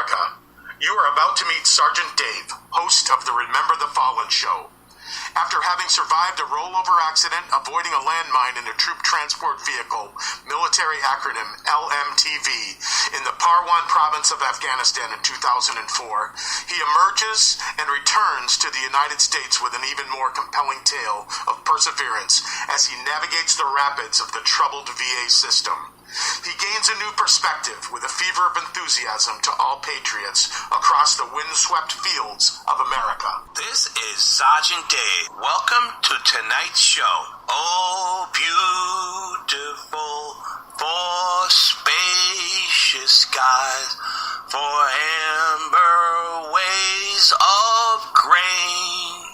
America. You are about to meet Sergeant Dave, host of the Remember the Fallen show. After having survived a rollover accident, avoiding a landmine in a troop transport vehicle, military acronym LMTV, in the Parwan province of Afghanistan in 2004, he emerges and returns to the United States with an even more compelling tale of perseverance as he navigates the rapids of the troubled VA system. He gains a new perspective with a fever of enthusiasm to all patriots across the windswept fields of America. This is Sergeant Dave. Welcome to tonight's show. Oh, beautiful for spacious skies, for amber ways of grain,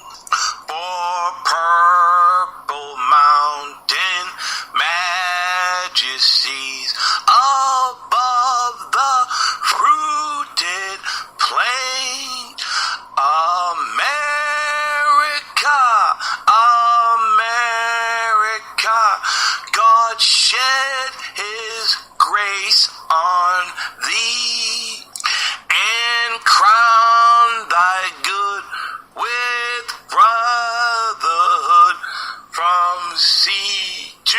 for purple mountain majesties above the fruited plain. America, America, God shed his grace on thee and crown thy good with brotherhood from sea to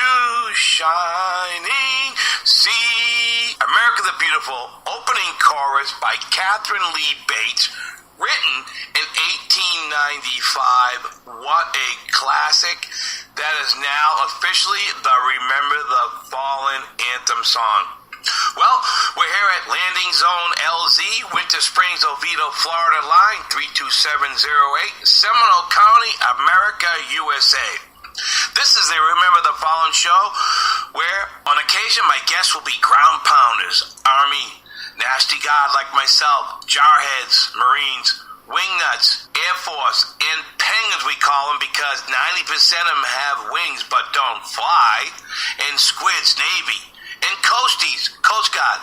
shining sea. America the Beautiful, opening chorus by Catherine Lee Bates, written in 1895. What a classic. That is now officially the Remember the Fallen anthem song. Well, we're here at Landing Zone LZ, Winter Springs, Oviedo, Florida line 32708, Seminole County, America, USA. This is the Remember the Fallen show, where on occasion my guests will be ground pounders, Army, nasty God like myself, jarheads, Marines, wingnuts, Air Force, and penguins we call them because 90% of them have wings but don't fly, and squids, Navy, and coasties, Coast Guard,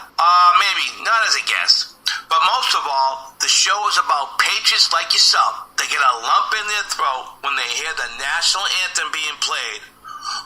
maybe not as a guest. But most of all, the show is about patriots like yourself. They get a lump in their throat when they hear the national anthem being played,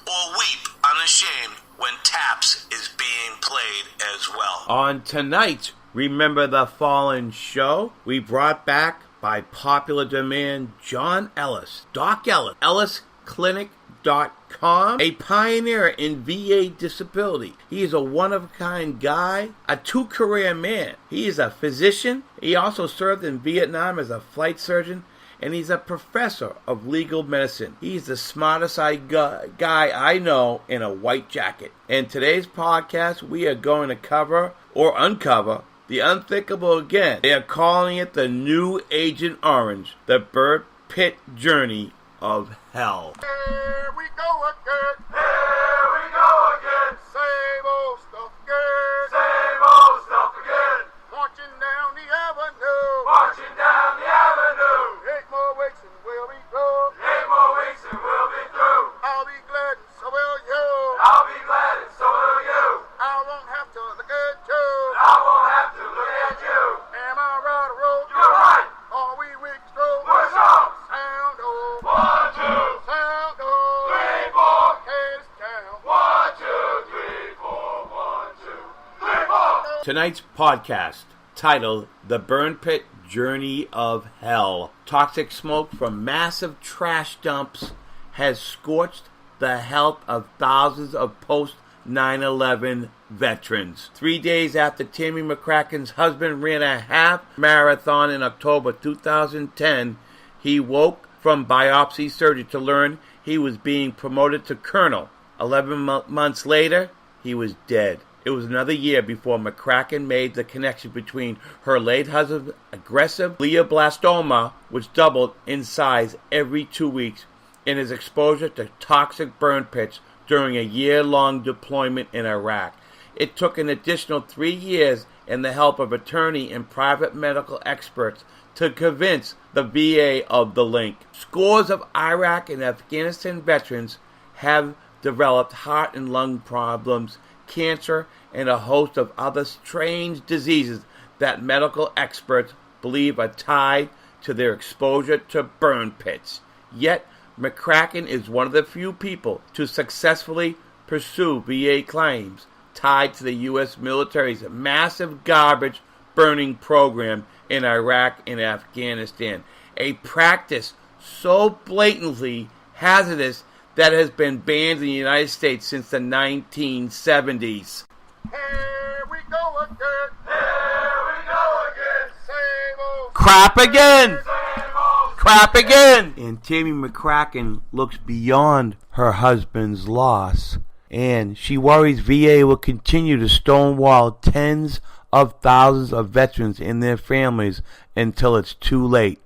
or weep unashamed when TAPS is being played as well. On tonight's Remember the Fallen show, we brought back, by popular demand, John Ellis, Doc Ellis, EllisClinic.com, a pioneer in VA disability. He is a one-of-a-kind guy, a two-career man. He is a physician. He also served in Vietnam as a flight surgeon, and he's a professor of legal medicine. He's the smartest guy I know in a white jacket. In today's podcast, we are going to cover or uncover the unthinkable again. They are calling it the New Agent Orange, the Brad Pitt journey of hell. Here we go again. Here we go again. Same old stuff again. Same old stuff again. Marching down the avenue. Marching down the avenue. 8 more weeks and we'll be through. 8 more weeks and we'll be through. I'll be glad and so will you. I'll be glad and so will you. I won't have to look at you. I won't have to look at you. Am I right or wrong? You're right. Are we weak through? We're strong. Sound off. 1, 2. Sound off. 3, 4. Heads down. 1, 2, 3, 4. 1, 2, 3, 4. Tonight's podcast, titled The Burn Pit Journey of Hell. Toxic smoke from massive trash dumps has scorched the health of thousands of post-9/11 veterans. 3 days after Tammy McCracken's husband ran a half marathon in October 2010, he woke from biopsy surgery to learn he was being promoted to colonel. 11 months later, he was dead. It was another year before McCracken made the connection between her late husband's aggressive glioblastoma, which doubled in size every 2 weeks, and his exposure to toxic burn pits during a year-long deployment in Iraq. It took an additional 3 years and the help of attorney and private medical experts to convince the VA of the link. Scores of Iraq and Afghanistan veterans have developed heart and lung problems, cancer, and a host of other strange diseases that medical experts believe are tied to their exposure to burn pits. Yet, McCracken is one of the few people to successfully pursue VA claims tied to the U.S. military's massive garbage burning program in Iraq and Afghanistan, a practice so blatantly hazardous that has been banned in the United States since the 1970s. Here we go again. Here we go again. Same old. Crap again! Same old. Crap again! And Tammy McCracken looks beyond her husband's loss, and she worries VA will continue to stonewall tens of thousands of veterans and their families until it's too late.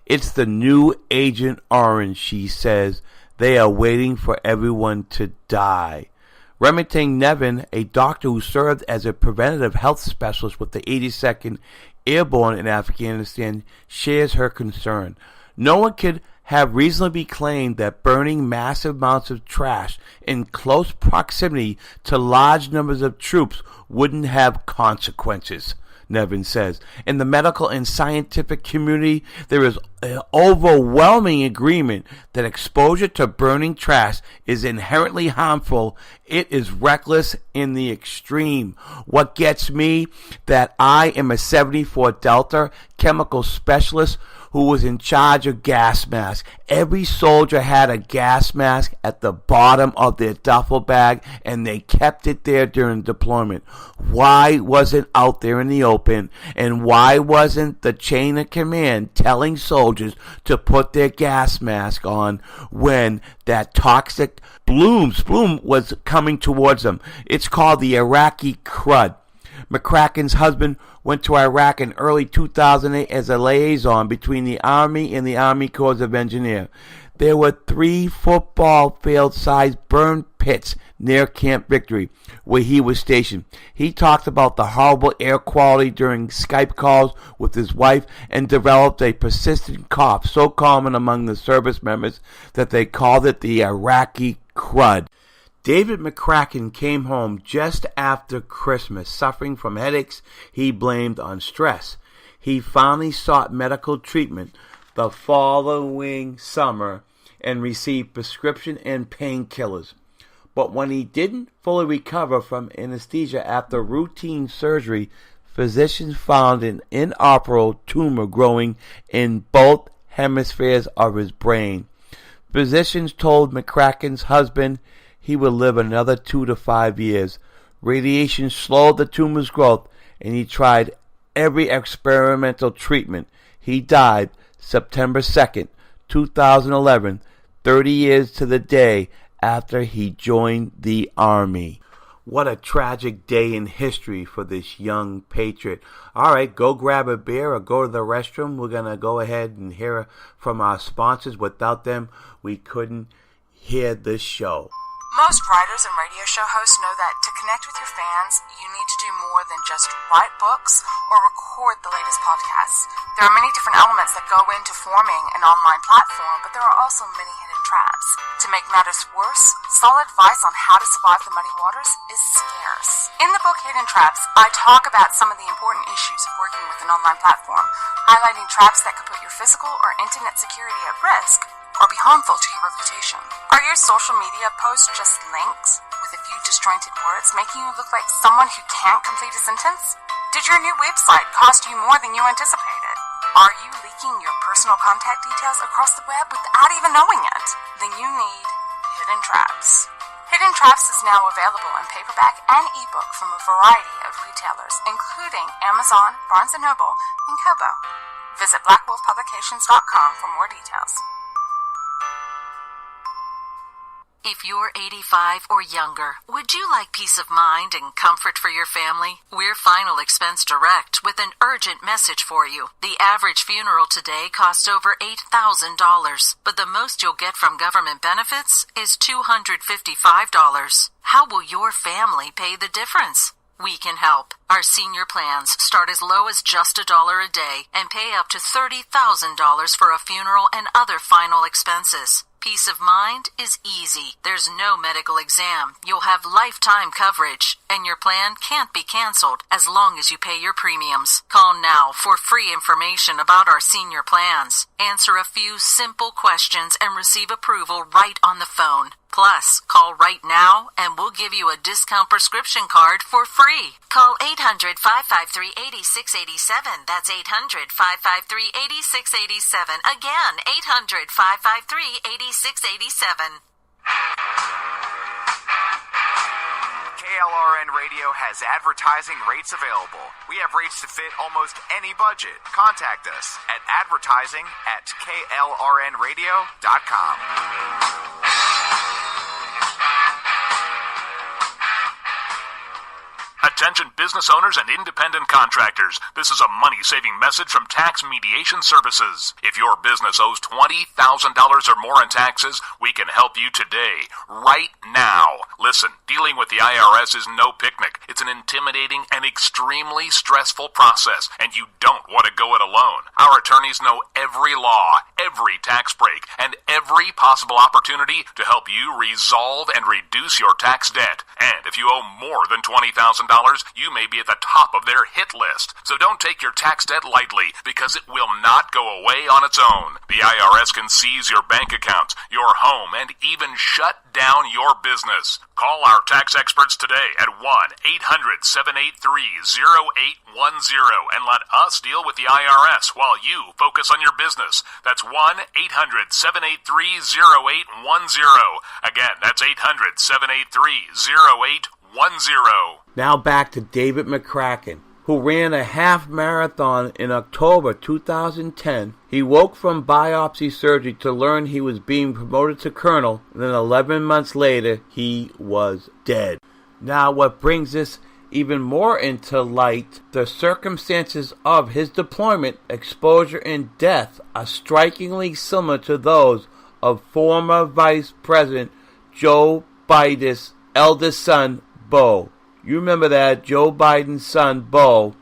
It's the new Agent Orange, she says. They are waiting for everyone to die. Remington Nevin, a doctor who served as a preventative health specialist with the 82nd Airborne in Afghanistan, shares her concern. No one could have reasonably claimed that burning massive amounts of trash in close proximity to large numbers of troops wouldn't have consequences, Nevin says. In the medical and scientific community, there is an overwhelming agreement that exposure to burning trash is inherently harmful. It is reckless in the extreme. What gets me, that I am a 74 Delta chemical specialist who was in charge of gas masks. Every soldier had a gas mask at the bottom of their duffel bag, and they kept it there during deployment. Why wasn't out there in the open, and why wasn't the chain of command telling soldiers to put their gas mask on when that toxic plume was coming towards them? It's called the Iraqi crud. McCracken's husband went to Iraq in early 2008 as a liaison between the Army and the Army Corps of Engineers. There were 3 football field-sized burn pits near Camp Victory, where he was stationed. He talked about the horrible air quality during Skype calls with his wife and developed a persistent cough so common among the service members that they called it the Iraqi crud. David McCracken came home just after Christmas, suffering from headaches he blamed on stress. He finally sought medical treatment the following summer and received prescription and painkillers. But when he didn't fully recover from anesthesia after routine surgery, physicians found an inoperable tumor growing in both hemispheres of his brain. Physicians told McCracken's husband he would live another 2 to 5 years. Radiation slowed the tumor's growth, and he tried every experimental treatment. He died September 2nd, 2011, 30 years to the day after he joined the Army. What a tragic day in history for this young patriot. All right, go grab a beer or go to the restroom. We're going to go ahead and hear from our sponsors. Without them, we couldn't hear this show. Most writers and radio show hosts know that to connect with your fans, you need to do more than just write books or record the latest podcasts. There are many different elements that go into forming an online platform, but there are also many hidden traps. To make matters worse, solid advice on how to survive the muddy waters is scarce. In the book Hidden Traps, I talk about some of the important issues of working with an online platform, highlighting traps that could put your physical or internet security at risk or be harmful to your reputation. Are your social media posts just links with a few disjointed words, making you look like someone who can't complete a sentence? Did your new website cost you more than you anticipated? Are you leaking your personal contact details across the web without even knowing it? Then you need Hidden Traps. Hidden Traps is now available in paperback and ebook from a variety of retailers, including Amazon, Barnes & Noble, and Kobo. Visit blackwolfpublications.com for more details. If you're 85 or younger, would you like peace of mind and comfort for your family? We're Final Expense Direct with an urgent message for you. The average funeral today costs over $8,000, but the most you'll get from government benefits is $255. How will your family pay the difference? We can help. Our senior plans start as low as just $1 a day and pay up to $30,000 for a funeral and other final expenses. Peace of mind is easy. There's no medical exam. You'll have lifetime coverage, and your plan can't be canceled as long as you pay your premiums. Call now for free information about our senior plans. Answer a few simple questions and receive approval right on the phone. Plus, call right now and we'll give you a discount prescription card for free. Call 800-553-8687. That's 800-553-8687. Again, 800-553-8687. KLRN Radio has advertising rates available. We have rates to fit almost any budget. Contact us at advertising@klrnradio.com. Attention business owners and independent contractors. This is a money-saving message from Tax Mediation Services. If your business owes $20,000 or more in taxes, we can help you today, right now. Listen, dealing with the IRS is no picnic. It's an intimidating and extremely stressful process, and you don't want to go it alone. Our attorneys know every law, every tax break, and every possible opportunity to help you resolve and reduce your tax debt. And if you owe more than $20,000, you may be at the top of their hit list. So don't take your tax debt lightly, because it will not go away on its own. The IRS can seize your bank accounts, your home, and even shut down your business. Call our tax experts today at 1-800-783-0810 and let us deal with the IRS while you focus on your business. That's 1-800-783-0810. Again, that's 800-783-0810. Now back to David McCracken, who ran a half marathon in October 2010. He woke from biopsy surgery to learn he was being promoted to colonel, and then 11 months later, he was dead. Now what brings this even more into light, the circumstances of his deployment, exposure, and death are strikingly similar to those of former Vice President Joe Biden's eldest son, Beau. You remember that, Joe Biden's son, Beau.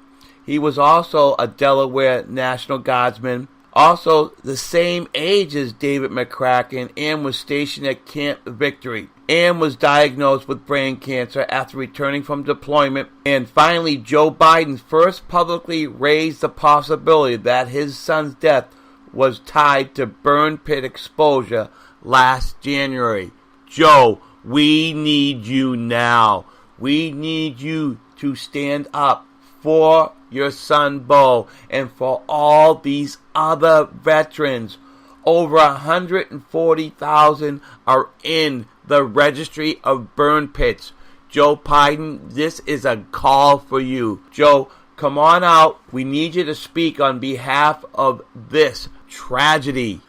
He was also a Delaware National Guardsman, also the same age as David McCracken, and was stationed at Camp Victory, and was diagnosed with brain cancer after returning from deployment. And finally, Joe Biden first publicly raised the possibility that his son's death was tied to burn pit exposure last January. Joe, we need you now. We need you to stand up for your son, Beau, and for all these other veterans. Over 140,000 are in the registry of burn pits. Joe Biden, this is a call for you. Joe, come on out. We need you to speak on behalf of this tragedy.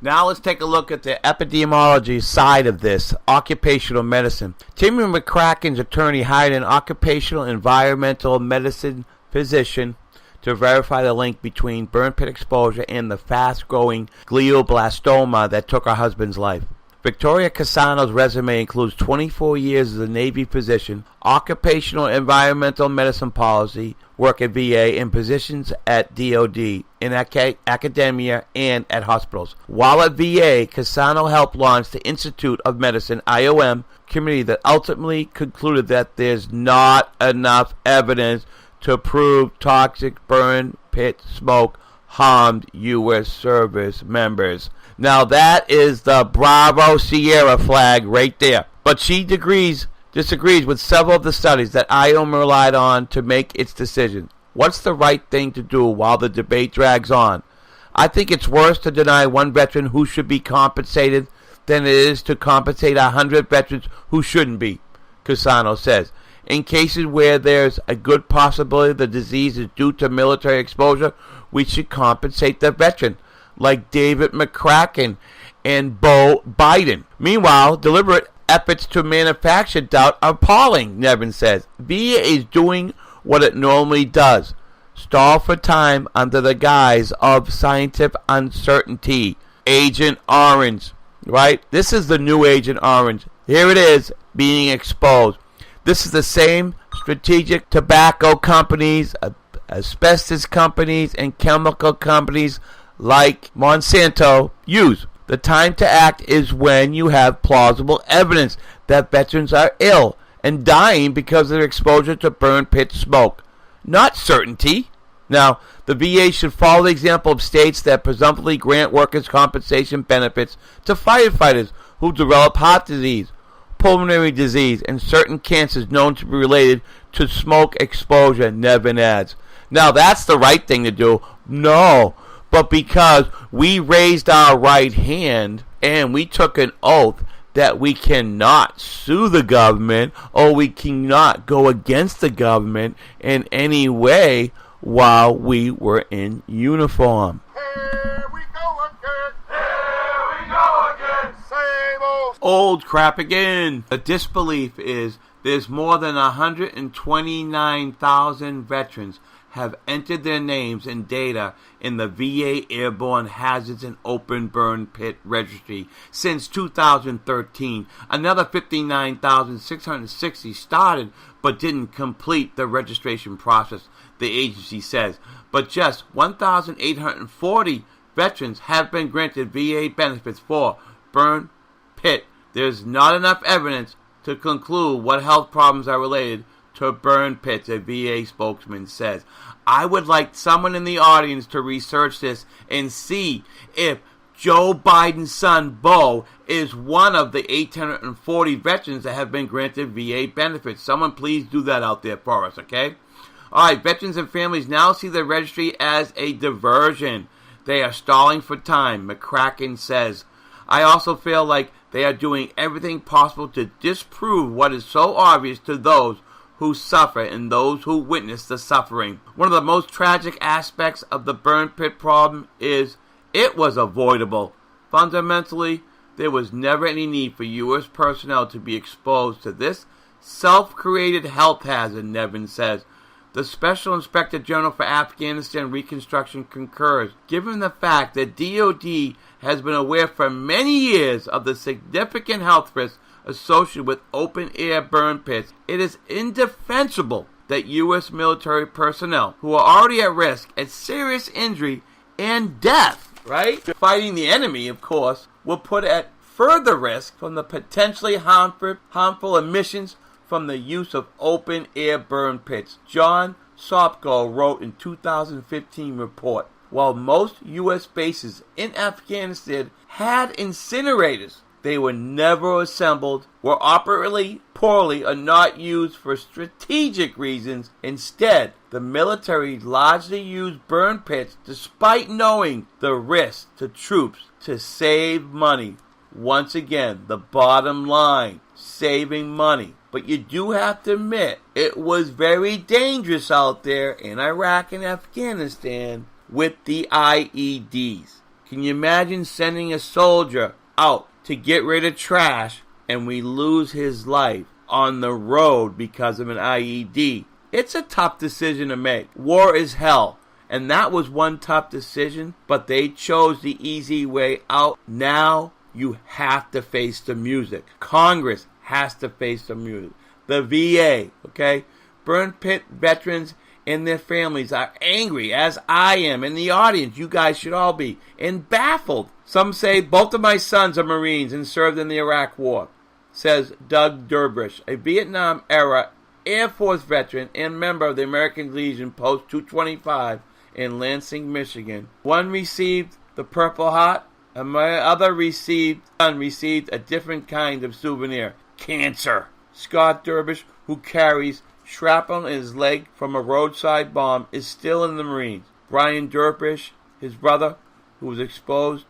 Now let's take a look at the epidemiology side of this, occupational medicine. Timmy McCracken's attorney hired an occupational environmental medicine physician to verify the link between burn pit exposure and the fast-growing glioblastoma that took her husband's life. Victoria Cassano's resume includes 24 years as a Navy physician, occupational environmental medicine policy work at VA, and positions at DOD, in academia, and at hospitals. While at VA, Cassano helped launch the Institute of Medicine, IOM, committee that ultimately concluded that there's not enough evidence to prove toxic burn pit smoke harmed U.S. service members. Now that is the Bravo Sierra flag right there. But she disagrees with several of the studies that IOM relied on to make its decision. What's the right thing to do while the debate drags on? I think it's worse to deny one veteran who should be compensated than it is to compensate 100 veterans who shouldn't be, Cassano says. In cases where there's a good possibility the disease is due to military exposure, we should compensate the veteran, like David McCracken and Beau Biden. Meanwhile, deliberate efforts to manufacture doubt are appalling, Nevin says. VA is doing what it normally does. Stall for time under the guise of scientific uncertainty. Agent Orange, right? This is the new Agent Orange. Here it is, being exposed. This is the same strategic tobacco companies, asbestos companies, and chemical companies like Monsanto use. The time to act is when you have plausible evidence that veterans are ill and dying because of their exposure to burn pit smoke, not certainty. Now, the VA should follow the example of states that presumptively grant workers' compensation benefits to firefighters who develop heart disease, pulmonary disease, and certain cancers known to be related to smoke exposure, Nevin adds. Now, that's the right thing to do. No, but because we raised our right hand and we took an oath that we cannot sue the government or we cannot go against the government in any way while we were in uniform. Here we go again. Here we go again. Same old crap again. The disbelief is there's more than 129,000 veterans have entered their names and data in the VA Airborne Hazards and Open Burn Pit Registry since 2013. Another 59,660 started but didn't complete the registration process, the agency says. But just 1,840 veterans have been granted VA benefits for burn pit. There's not enough evidence to conclude what health problems are related to burn pits, a VA spokesman says. I would like someone in the audience to research this and see if Joe Biden's son, Beau, is one of the 840 veterans that have been granted VA benefits. Someone please do that out there for us, okay? All right, veterans and families now see the registry as a diversion. They are stalling for time, McCracken says. I also feel like they are doing everything possible to disprove what is so obvious to those who suffer and those who witness the suffering. One of the most tragic aspects of the burn pit problem is it was avoidable. Fundamentally, there was never any need for U.S. personnel to be exposed to this self-created health hazard, Nevin says. The Special Inspector General for Afghanistan Reconstruction concurs. Given the fact that DoD has been aware for many years of the significant health risks associated with open-air burn pits, it is indefensible that U.S. military personnel who are already at risk at serious injury and death, right, fighting the enemy, of course, will put at further risk from the potentially harmful emissions from the use of open-air burn pits. John Sopko wrote in 2015 report, while most U.S. bases in Afghanistan had incinerators, they were never assembled, were operated poorly, or not used for strategic reasons. Instead, the military largely used burn pits despite knowing the risk to troops to save money. Once again, the bottom line, saving money. But you do have to admit, it was very dangerous out there in Iraq and Afghanistan with the IEDs. Can you imagine sending a soldier out to get rid of trash and we lose his life on the road because of an IED? It's a tough decision to make. War is hell. And that was one tough decision, but they chose the easy way out. Now you have to face the music. Congress has to face the music. The VA, okay? Burn pit veterans and their families are angry, as I am, and the audience, you guys should all be, and baffled. Some say both of my sons are Marines and served in the Iraq War, says Doug Derbysh, a Vietnam-era Air Force veteran and member of the American Legion Post 225 in Lansing, Michigan. One received the Purple Heart, and my other son received a different kind of souvenir, cancer. Scott Derbysh, who carries shrapnel in his leg from a roadside bomb, is still in the Marines. Brian Derbysh, his brother, who was exposed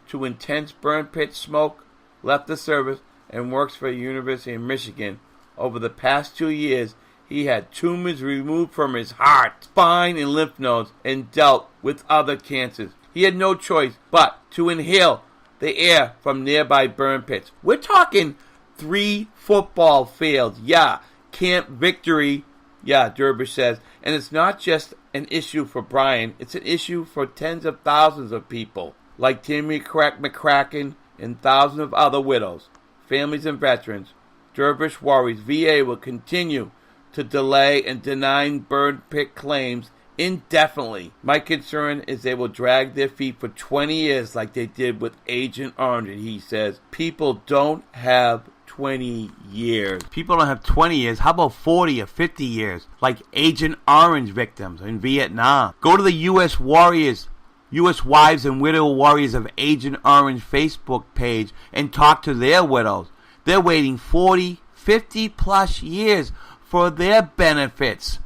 to intense burn pit smoke, left the service and works for the University of Michigan. Over the past 2 years, he had tumors removed from his heart, spine, and lymph nodes, and dealt with other cancers. He had no choice but to inhale the air from nearby burn pits. We're talking 3 football fields. Yeah, Camp Victory. Yeah, Derbysh says. And it's not just an issue for Brian. It's an issue for tens of thousands of people, like Timmy McCracken and thousands of other widows, families, and veterans. Derbysh worries VA will continue to delay and deny burn pit claims indefinitely. My concern is they will drag their feet for 20 years like they did with Agent Orange, he says. People don't have 20 years. People don't have 20 years. How about 40 or 50 years? Like Agent Orange victims in Vietnam. Go to the U.S. Warriors U.S. Wives and Widow Warriors of Agent Orange Facebook page and talk to their widows. They're waiting 40, 50 plus years for their benefits.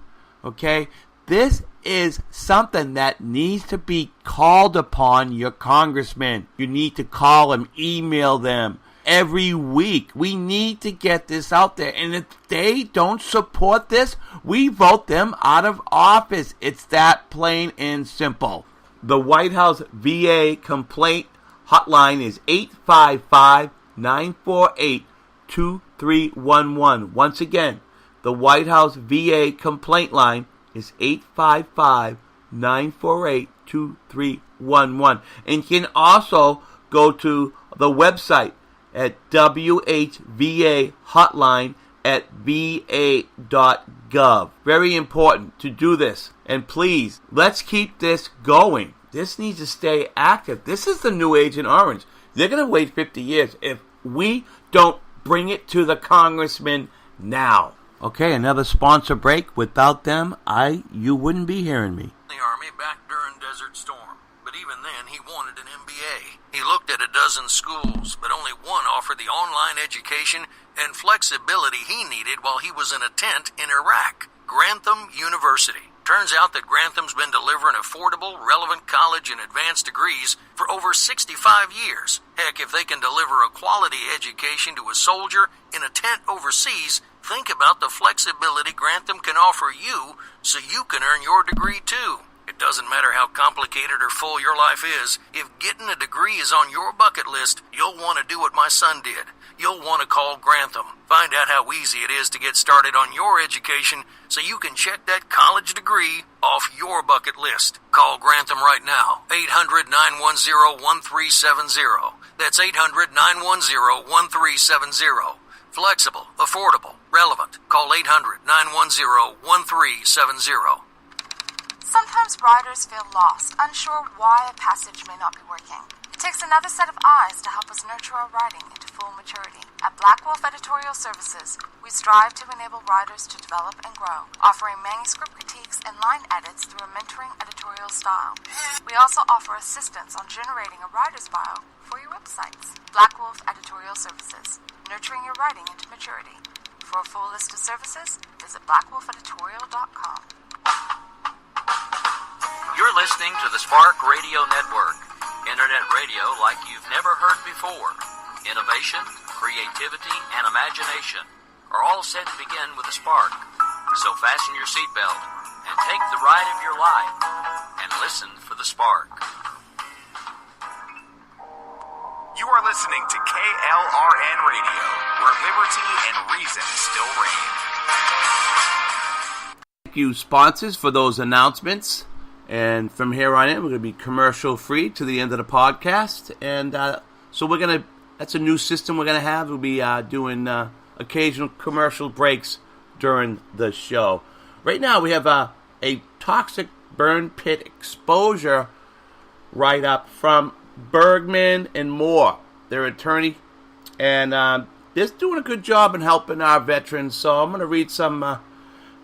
Okay? This is something that needs to be called upon your congressman. You need to call them, email them every week. We need to get this out there. And if they don't support this, we vote them out of office. It's that plain and simple. The White House VA complaint hotline is 855-948-2311. Once again, the White House VA complaint line is 855-948-2311. And you can also go to the website at whvahotline@va.gov. Very important to do this. And please, let's keep this going. This needs to stay active. This is the new Agent Orange. They're going to wait 50 years if we don't bring it to the congressman now. Okay, another sponsor break. Without them, you wouldn't be hearing me. The Army back during Desert Storm, but even then he wanted an MBA. He looked at a dozen schools, but only one offered the online education and flexibility he needed while he was in a tent in Iraq, Grantham University. Turns out that Grantham's been delivering affordable, relevant college and advanced degrees for over 65 years. Heck, if they can deliver a quality education to a soldier in a tent overseas, think about the flexibility Grantham can offer you so you can earn your degree too. It doesn't matter how complicated or full your life is. If getting a degree is on your bucket list, you'll want to do what my son did. You'll want to call Grantham. Find out how easy it is to get started on your education so you can check that college degree off your bucket list. Call Grantham right now. 800-910-1370. That's 800-910-1370. Flexible, affordable, relevant. Call 800-910-1370. Sometimes writers feel lost, unsure why a passage may not be working. It takes another set of eyes to help us nurture our writing into full maturity. At Black Wolf Editorial Services, we strive to enable writers to develop and grow, offering manuscript critiques and line edits through a mentoring editorial style. We also offer assistance on generating a writer's bio for your websites. Black Wolf Editorial Services, nurturing your writing into maturity. For a full list of services, visit blackwolfeditorial.com. You're listening to the Spark Radio Network. Internet radio like you've never heard before. Innovation, creativity, and imagination are all set to begin with a spark. So fasten your seatbelt and take the ride of your life and listen for the spark. You are listening to KLRN Radio, where liberty and reason still reign. Thank you, sponsors, for those announcements. And from here on in, we're going to be commercial free to the end of the podcast. And so that's a new system we're going to have. We'll be doing occasional commercial breaks during the show. Right now, we have a toxic burn pit exposure write-up from Bergman and Moore, their attorney. And they're doing a good job in helping our veterans. So I'm going to read some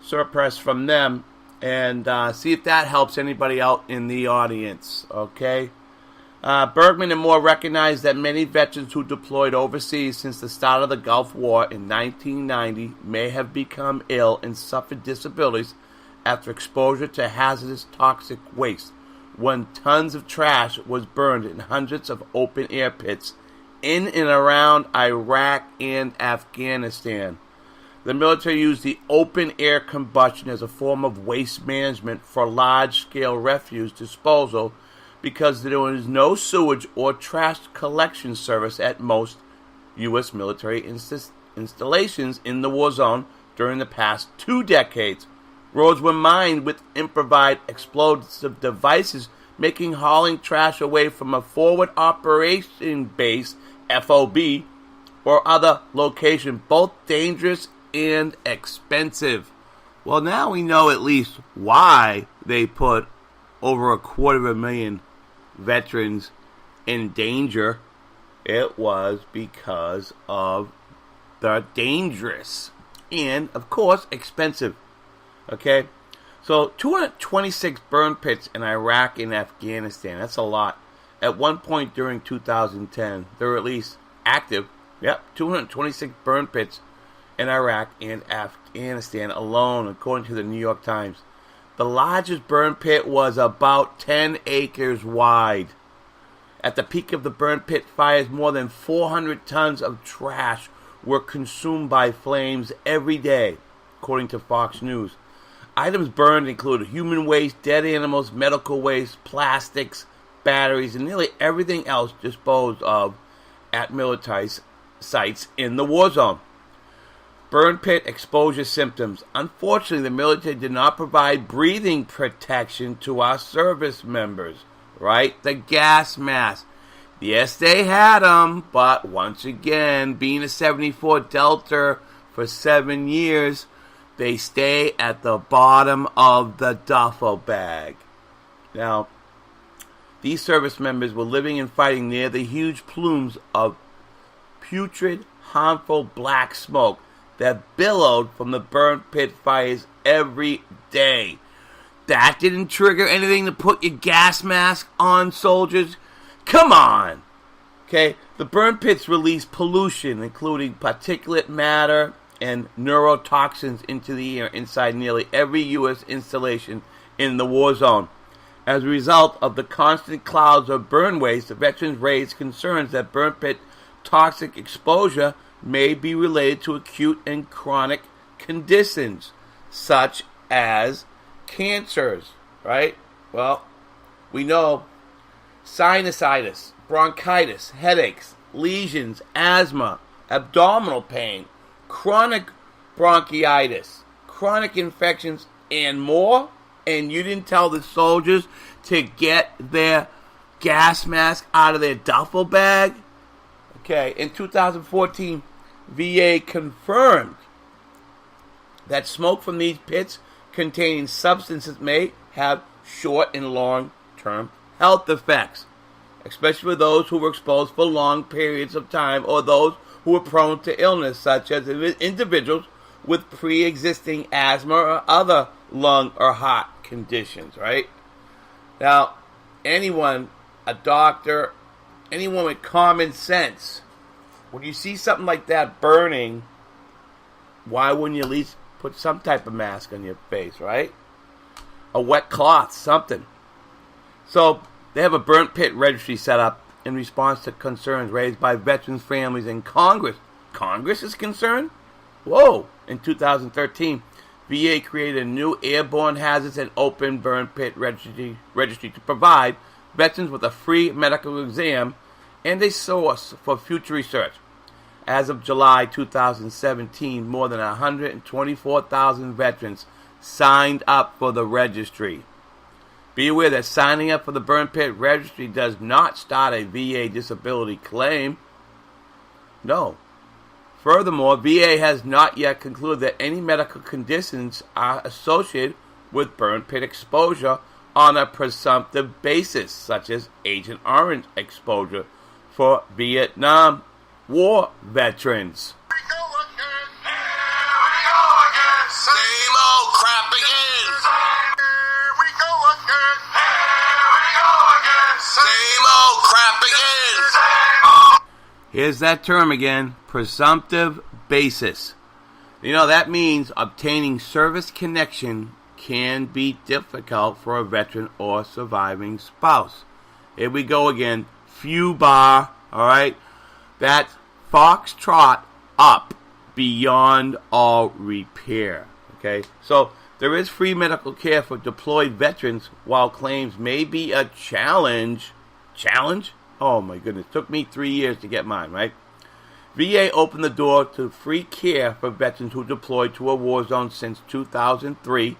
surplus from them and see if that helps anybody out in the audience, okay? Bergman and Moore recognize that many veterans who deployed overseas since the start of the Gulf War in 1990 may have become ill and suffered disabilities after exposure to hazardous toxic waste when tons of trash was burned in hundreds of open-air pits in and around Iraq and Afghanistan. The military used the open-air combustion as a form of waste management for large-scale refuse disposal because there was no sewage or trash collection service at most U.S. military installations in the war zone during the past 2 decades. Roads were mined with improvised explosive devices, making hauling trash away from a forward operation base, FOB, or other location both dangerous and expensive. Well, now we know at least why they put over 250,000 veterans in danger. It was because of the dangerous and, of course, expensive. Okay? So 226 burn pits in Iraq and Afghanistan. That's a lot. At one point during 2010, there were at least active, 226 burn pits in Iraq and Afghanistan alone, according to the New York Times. The largest burn pit was about 10 acres wide. At the peak of the burn pit fires, more than 400 tons of trash were consumed by flames every day, according to Fox News. Items burned include human waste, dead animals, medical waste, plastics, batteries, and nearly everything else disposed of at military sites in the war zone. Burn pit exposure symptoms. Unfortunately, the military did not provide breathing protection to our service members, right? The gas mask. Yes, they had them, but once again, being a 74 Delta for 7 years, they stay at the bottom of the duffel bag. Now, these service members were living and fighting near the huge plumes of putrid, harmful black smoke that billowed from the burn pit fires every day. That didn't trigger anything to put your gas mask on, soldiers? Come on! Okay, the burn pits release pollution, including particulate matter and neurotoxins into the air inside nearly every U.S. installation in the war zone. As a result of the constant clouds of burn waste, the veterans raised concerns that burn pit toxic exposure may be related to acute and chronic conditions, such as cancers, right? Well, we know sinusitis, bronchitis, headaches, lesions, asthma, abdominal pain, chronic bronchitis, chronic infections, and more. And you didn't tell the soldiers to get their gas mask out of their duffel bag? Okay, in 2014, VA confirmed that smoke from these pits containing substances may have short and long-term health effects, especially for those who were exposed for long periods of time or those who were prone to illness, such as individuals with pre-existing asthma or other lung or heart conditions, right? Now, anyone, a doctor, anyone with common sense, when you see something like that burning, why wouldn't you at least put some type of mask on your face, right? A wet cloth, something. So, they have a burnt pit registry set up in response to concerns raised by veterans' families and Congress. Congress is concerned? Whoa! In 2013, VA created a new airborne hazards and open burn pit registry to provide veterans with a free medical exam and a source for future research. As of July 2017, more than 124,000 veterans signed up for the registry. Be aware that signing up for the burn pit registry does not start a VA disability claim. No. Furthermore, VA has not yet concluded that any medical conditions are associated with burn pit exposure on a presumptive basis, such as Agent Orange exposure for Vietnam War veterans. Here we go again. Same old crap again. Here we go again. Same old crap again. Here's that term again, presumptive basis. You know, that means obtaining service connection can be difficult for a veteran or surviving spouse. Here we go again, FUBAR, alright? That's Foxtrot up beyond all repair, okay? So, there is free medical care for deployed veterans while claims may be a challenge. Challenge? Oh my goodness, it took me 3 years to get mine, right? VA opened the door to free care for veterans who deployed to a war zone since 2003.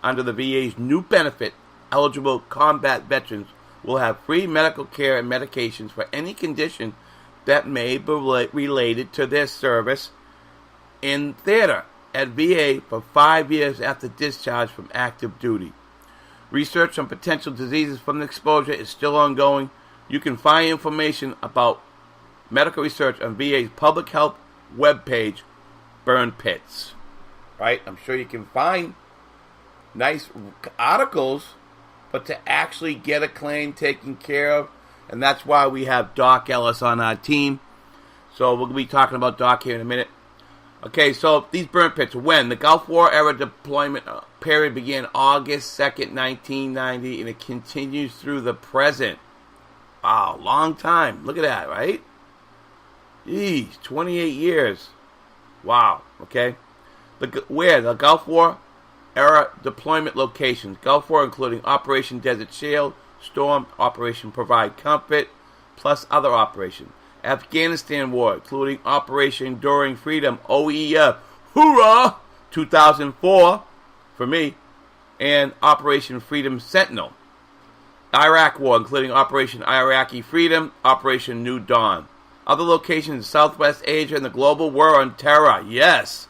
Under the VA's new benefit, eligible combat veterans will have free medical care and medications for any condition that may be related to their service in theater at VA for 5 years after discharge from active duty. Research on potential diseases from the exposure is still ongoing. You can find information about medical research on VA's public health webpage, Burn Pits. Right? I'm sure you can find nice articles, but to actually get a claim taken care of. And that's why we have Doc Ellis on our team. So we'll be talking about Doc here in a minute. Okay, so these burn pits, when? The Gulf War era deployment period began August 2nd, 1990, and it continues through the present. Wow, long time. Look at that, right? Geez, 28 years. Wow, okay. Where? The Gulf War era deployment locations. Gulf War including Operation Desert Shield, Storm, Operation Provide Comfort, plus other operations. Afghanistan War, including Operation Enduring Freedom, OEF, hoorah, 2004, for me, and Operation Freedom Sentinel. Iraq War, including Operation Iraqi Freedom, Operation New Dawn. Other locations in Southwest Asia and the global war on terror, yes,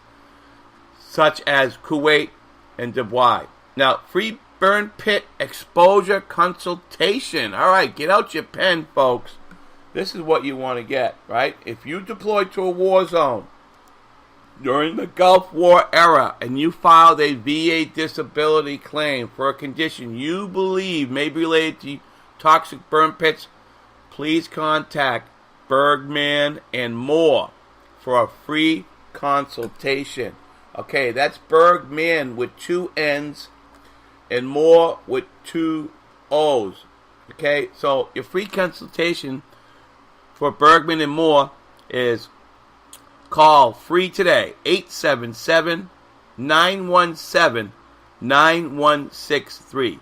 such as Kuwait and Dubai. Now, free burn pit exposure consultation. All right, get out your pen, folks. This is what you want to get, right? If you deployed to a war zone during the Gulf War era and you filed a VA disability claim for a condition you believe may be related to toxic burn pits, please contact Bergman and Moore for a free consultation. Okay, that's Bergman with 2 N's and Moore with 2 O's. Okay, so your free consultation for Bergman and Moore is call free today, 877-917-9163.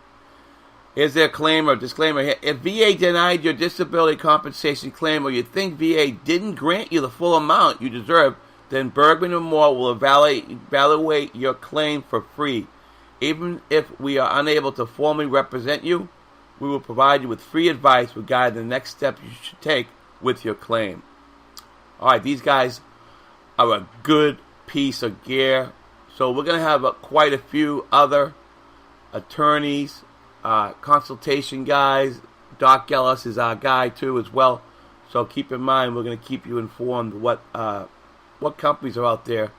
Here's their claim or disclaimer here. If VA denied your disability compensation claim or you think VA didn't grant you the full amount you deserve, then Bergman and Moore will evaluate your claim for free. Even if we are unable to formally represent you, we will provide you with free advice regarding the next steps you should take with your claim. All right, these guys are a good piece of gear. So we're going to have quite a few other attorneys, consultation guys. Doc Ellis is our guy too as well. So keep in mind, we're going to keep you informed what companies are out there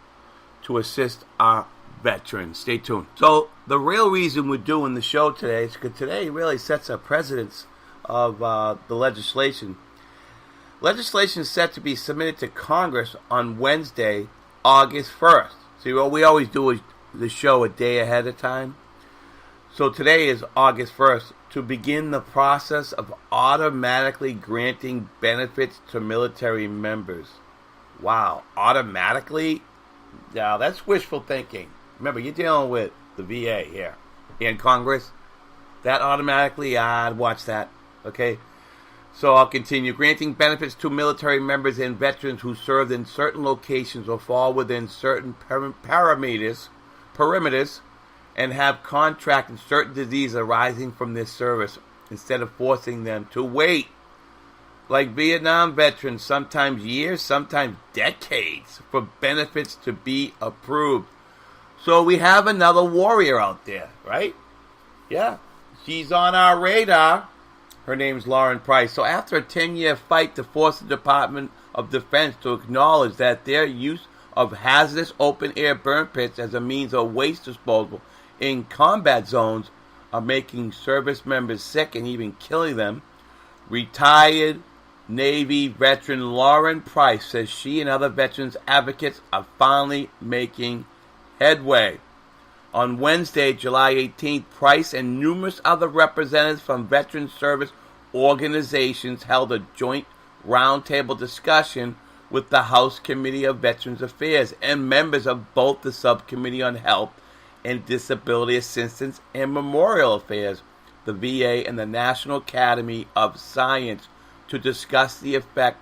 to assist our veterans. Stay tuned. So the real reason we're doing the show today is because today really sets a precedence of the legislation. Legislation is set to be submitted to Congress on Wednesday, August 1st. See, what we always do is the show a day ahead of time. So today is August 1st to begin the process of automatically granting benefits to military members. Wow, automatically? Now, that's wishful thinking. Remember, you're dealing with the VA here in Congress. That automatically, I'd watch that, okay? So I'll continue. Granting benefits to military members and veterans who served in certain locations or fall within certain perimeters and have contracted certain disease arising from this service instead of forcing them to wait. Like Vietnam veterans, sometimes years, sometimes decades, for benefits to be approved. So we have another warrior out there, right? Yeah, she's on our radar. Her name's Lauren Price. So after a 10-year fight to force the Department of Defense to acknowledge that their use of hazardous open-air burn pits as a means of waste disposal in combat zones are making service members sick and even killing them, retired Navy veteran Lauren Price says she and other veterans advocates are finally making headway. On Wednesday, July 18th, Price and numerous other representatives from veteran service organizations held a joint roundtable discussion with the House Committee of Veterans Affairs and members of both the Subcommittee on Health and Disability Assistance and Memorial Affairs, the VA, and the National Academy of Science to discuss the effect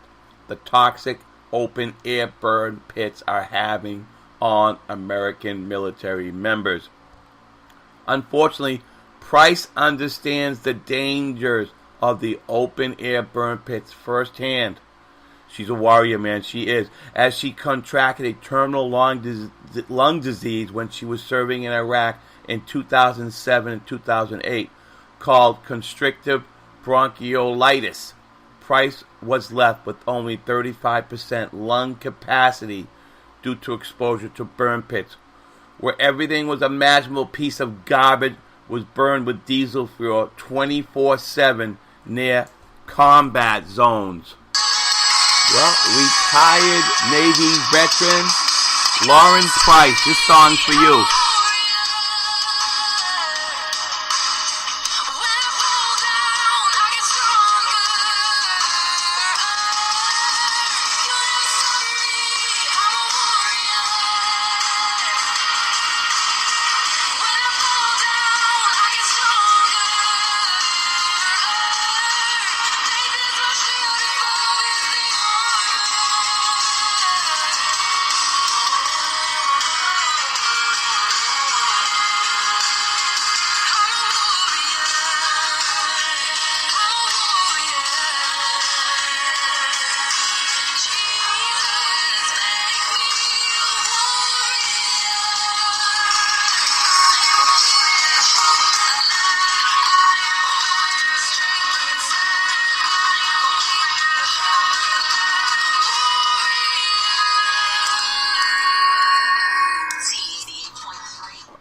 the toxic open-air burn pits are having on American military members. Unfortunately, Price understands the dangers of the open-air burn pits firsthand. She's a warrior, man. She is. As she contracted a terminal lung disease when she was serving in Iraq in 2007 and 2008 called constrictive bronchiolitis. Price was left with only 35% lung capacity due to exposure to burn pits. where everything was imaginable piece of garbage was burned with diesel fuel 24/7 near combat zones. Well, retired Navy veteran Lauren Price, this song's for you.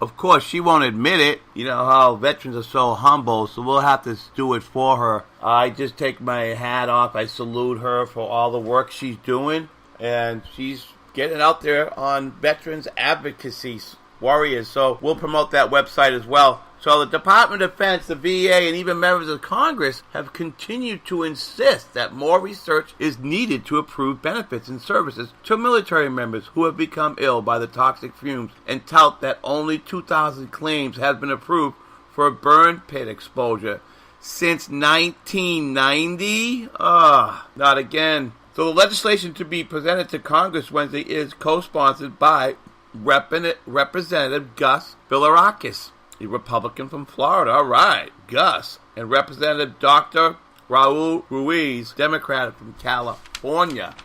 Of course, she won't admit it. You know how veterans are so humble, so we'll have to do it for her. I just take my hat off. I salute her for all the work she's doing, and she's getting out there on veterans advocacy warriors. So we'll promote that website as well. So the Department of Defense, the VA, and even members of Congress have continued to insist that more research is needed to approve benefits and services to military members who have become ill by the toxic fumes, and tout that only 2,000 claims have been approved for burn pit exposure since 1990. Not again. So the legislation to be presented to Congress Wednesday is co-sponsored by Representative Gus Bilirakis, a Republican from Florida. All right, Gus. And Representative Dr. Raul Ruiz, Democrat from California.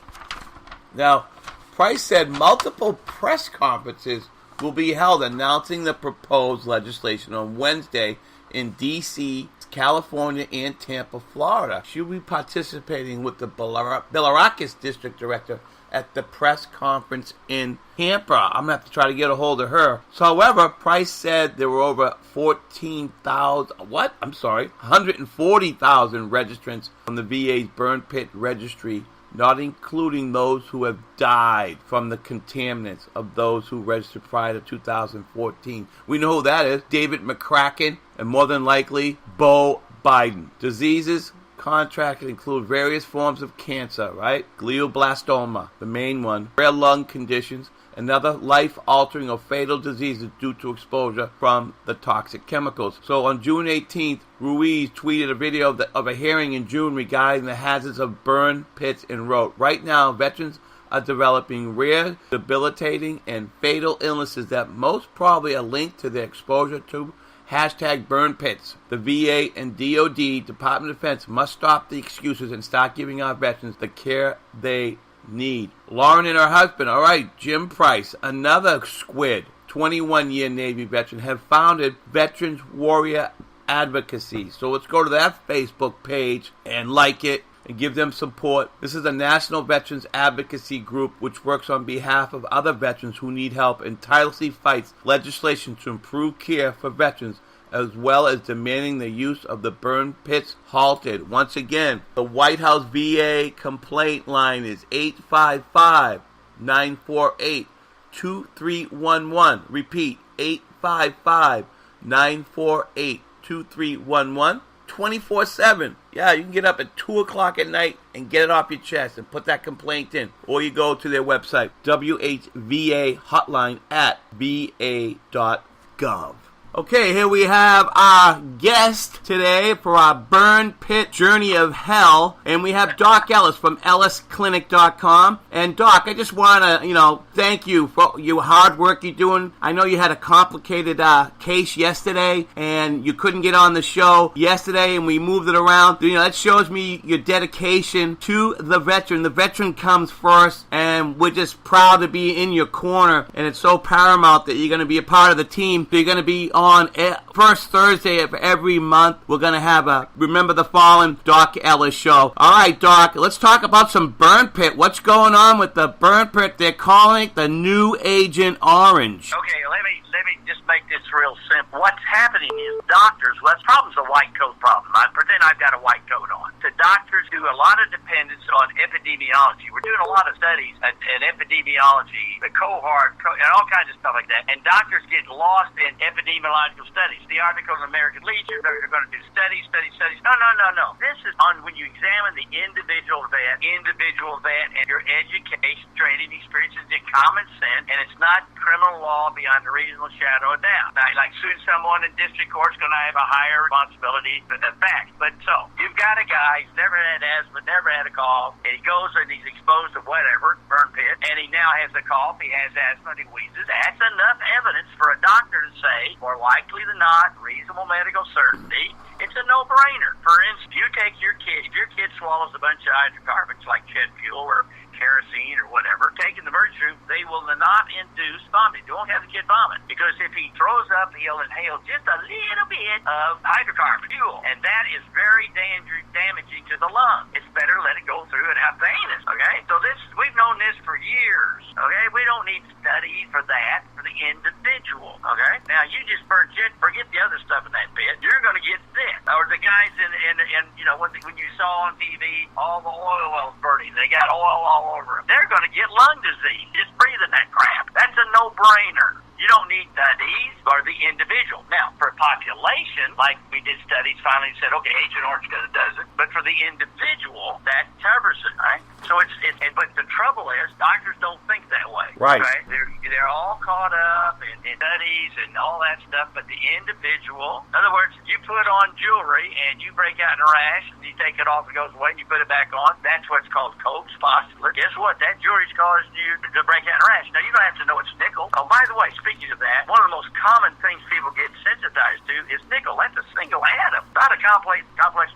Now, Price said multiple press conferences will be held announcing the proposed legislation on Wednesday in D.C., California, and Tampa, Florida. She'll be participating with the Bilirakis District Director at the press conference in Tampa. I'm going to have to try to get a hold of her. So, however, Price said there were over 140,000 registrants from the VA's burn pit registry, not including those who have died from the contaminants of those who registered prior to 2014. We know who that is. David McCracken, and more than likely, Beau Biden. Diseases contracted include various forms of cancer, right? Glioblastoma, the main one, rare lung conditions, and other life-altering or fatal diseases due to exposure from the toxic chemicals. So on June 18th, Ruiz tweeted a video of a hearing in June regarding the hazards of burn pits and wrote, "Right now, veterans are developing rare, debilitating, and fatal illnesses that most probably are linked to their exposure to #burn pits. The VA and DOD, Department of Defense, must stop the excuses and start giving our veterans the care they need." Lauren and her husband, all right, Jim Price, another squid, 21-year Navy veteran, have founded Veterans Warrior Advocacy. So let's go to that Facebook page and like it and give them support. This is a national veterans advocacy group which works on behalf of other veterans who need help and tirelessly fights legislation to improve care for veterans, as well as demanding the use of the burn pits halted. Once again, the White House VA complaint line is 855-948-2311. Repeat, 855-948-2311. 24/7. Yeah, you can get up at 2 o'clock at night and get it off your chest and put that complaint in. Or you go to their website, whvahotline@va.gov. Okay, here we have our guest today for our burn pit journey of hell, and we have Doc Ellis from ellisclinic.com. And Doc, I just want to, thank you for your hard work you're doing. I know you had a complicated case yesterday, and you couldn't get on the show yesterday, and we moved it around. That shows me your dedication to the veteran. The veteran comes first, and and we're just proud to be in your corner, and it's so paramount that you're going to be a part of the team. So you're going to be on first Thursday of every month. We're going to have a Remember the Fallen Doc Ellis show. All right, Doc, let's talk about some burn pit. What's going on with the burn pit? They're calling it the new Agent Orange. Okay, let me just make this real simple. What's happening is doctors, well, the problem's a white coat problem. I pretend I've got a white coat on. The doctors do a lot of dependence on epidemiology. We're doing a lot of studies in epidemiology, the cohort, and all kinds of stuff like that. And doctors get lost in epidemiological studies. The article in the American Legion, they're going to do studies. No. This is on when you examine the individual vet, and your education, training, experiences, and common sense, and it's not criminal law beyond a reasonable shadow of doubt. Now, like suing someone in district court is going to have a higher responsibility than the fact. But so, you've got a guy who's never had asthma, never had a cough, and he goes and he's exposed to whatever, burn pit, and he now has a cough, he has asthma, and he wheezes. That's enough evidence for a doctor to say, more likely than not, reasonable medical certainty, it's a no-brainer. For instance, you take your kid, if your kid swallows a bunch of hydrocarbons like jet fuel or kerosene or whatever, taking the emergency room, they will not induce vomiting. They won't have the kid vomit. Because if he throws up, he'll inhale just a little bit of hydrocarbon fuel. And that is very damaging to the lung. It's better to let it go through and out the anus, okay? So we've known this for years, okay? We don't need studies for that, for the individual, okay? Now, you just forget the other stuff in that pit. You're going to get sick. Or the guys in when you saw on TV, all the oil wells burning, they got oil all over them. They're going to get lung disease just breathing that crap. That's a no-brainer. You don't need studies for the individual. Now, for population, like we did studies, finally said, okay, Agent Orange does it. But for the individual, that covers it, right? So but the trouble is, doctors don't think that way. Right. They're all caught up in studies and all that stuff, but the individual, in other words, you put on jewelry and you break out in a rash and you take it off and it goes away and you put it back on, that's what's called Koch's postulate. Guess what? That jewelry's caused you to break out in a rash. Now, you don't have to know it's nickel. Oh, by the way, speaking of that, one of the most common things people get sensitized to is nickel. That's a single atom, not a complex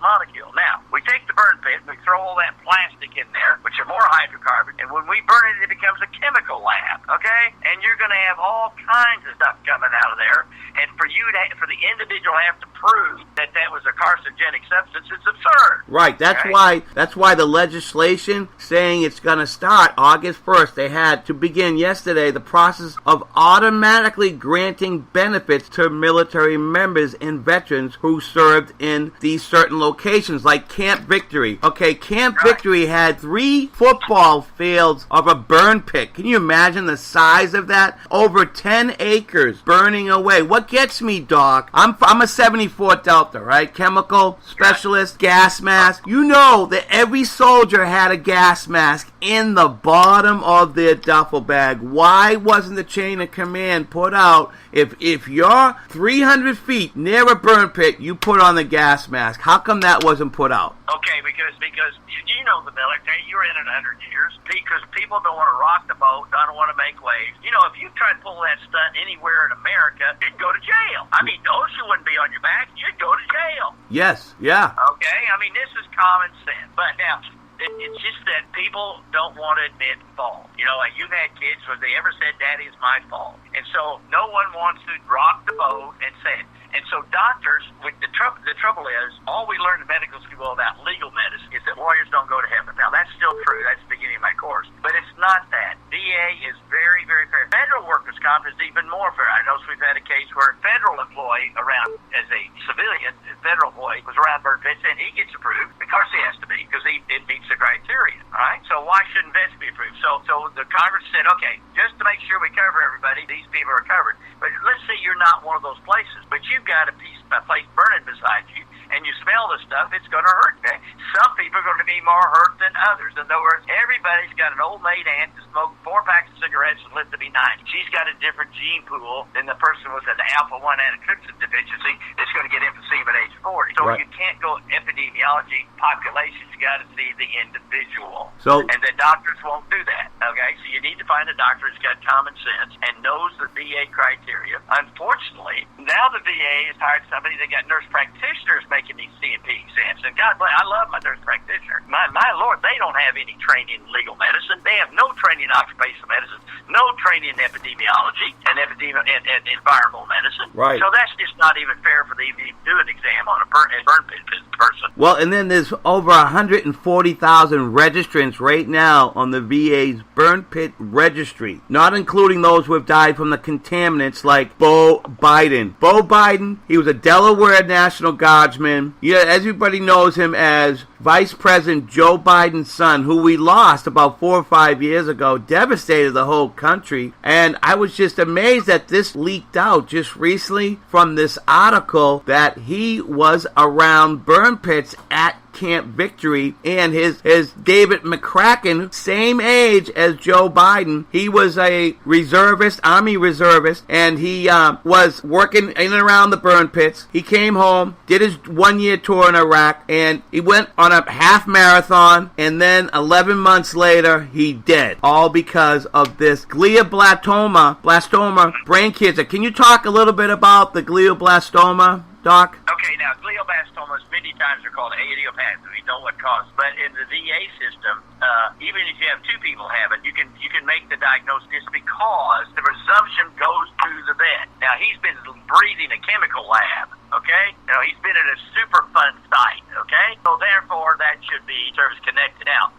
molecule. Now, we take the burn pit, we throw all that plastic in there, which are more hydrocarbons, and when we burn it, it becomes a chemical lab, okay? And you're going to have all kinds of stuff coming out of there, and for the individual to have to prove that was a carcinogenic substance, it's absurd. Right, that's why the legislation saying it's going to start August 1st, they had to begin yesterday the process of automatically granting benefits to military members and veterans who served in these certain locations, like Camp Victory. Okay, Camp Victory had 3 football fields of a burn pit. Can you imagine the size of that? Over 10 acres burning away. What gets me, Doc? I'm a 74 Delta, right? Chemical specialist, gas mask. You know that every soldier had a gas mask in the bottom of their duffel bag. Why wasn't the chain of command put out? If you're 300 feet near a burn pit, you put on the gas mask. How come that wasn't put out? Okay, because you know the military, you were in it 100 years, because people don't want to rock the boat, don't want to make waves. You know, if you try to pull that stunt anywhere in America, you'd go to jail. I mean, OSHA wouldn't be on your back, you'd go to jail. Yes, yeah. Okay, I mean, this is common sense. But now, it's just that people don't want to admit fault. You know, like you've had kids where they ever said, Daddy, it's my fault. And so no one wants to rock the boat and say it. And so doctors, with the trouble is, all we learned in medical school about legal medicine is that lawyers don't go to heaven. Now, that's still true. That's the beginning of my course. But it's not that. VA is very, very fair. Federal workers' comp is even more fair. I know we've had a case where a federal employee around, as a civilian, a federal employee, was around burn pits, and he gets approved because he has to be, because it meets the criteria. All right? So why shouldn't vets be approved? So the Congress said, okay, just to make sure we cover everybody, these people are covered. But let's say you're not one of those places, but you've got a place burning beside you, and you smell the stuff, it's going to hurt. Okay? Some people are going to be more hurt than others. In other words, everybody's got an old maid aunt that smoked 4 packs of cigarettes and lived to be 90. She's got a different gene pool than the person with an alpha-1 antitrypsin deficiency that's going to get emphysema at age 40. So you can't go epidemiology, population. You got to see the individual. And the doctors won't do that. Okay? So you need to find a doctor who's got common sense and knows the VA criteria. Unfortunately, now the VA has hired somebody. They got nurse practitioners making these CMP exams. And God bless, I love my nurse practitioner. My Lord, they don't have any training in legal medicine. They have no training in occupational medicine, no training in epidemiology and environmental medicine. Right. So that's just not even fair for them to even do an exam on a burn pit person. Well, and then there's over 140,000 registrants right now on the VA's burn pit registry, not including those who have died from the contaminants like Bo Biden. Bo Biden, he was a Delaware National Guardsman. Yeah, everybody knows him as Vice President Joe Biden's son, who we lost about 4 or 5 years ago, devastated the whole country. And I was just amazed that this leaked out just recently from this article that he was around burn pits at Camp Victory, and his David McCracken, same age as Joe Biden. He was a reservist, Army reservist, and he was working in and around the burn pits. He came home, did his 1-year tour in Iraq, and he went on a half marathon, and then 11 months later, he dead. All because of this glioblastoma brain cancer. Can you talk a little bit about the glioblastoma, Doc? Okay, now glioblastomas many times are called idiopathic. We know what causes, but in the VA system, even if you have 2 people have it, you can make the diagnosis just because the presumption goes to the vet. Now he's been breathing a chemical lab. Okay, he's been at a super fun site. Okay, so therefore that should be service connected. Now,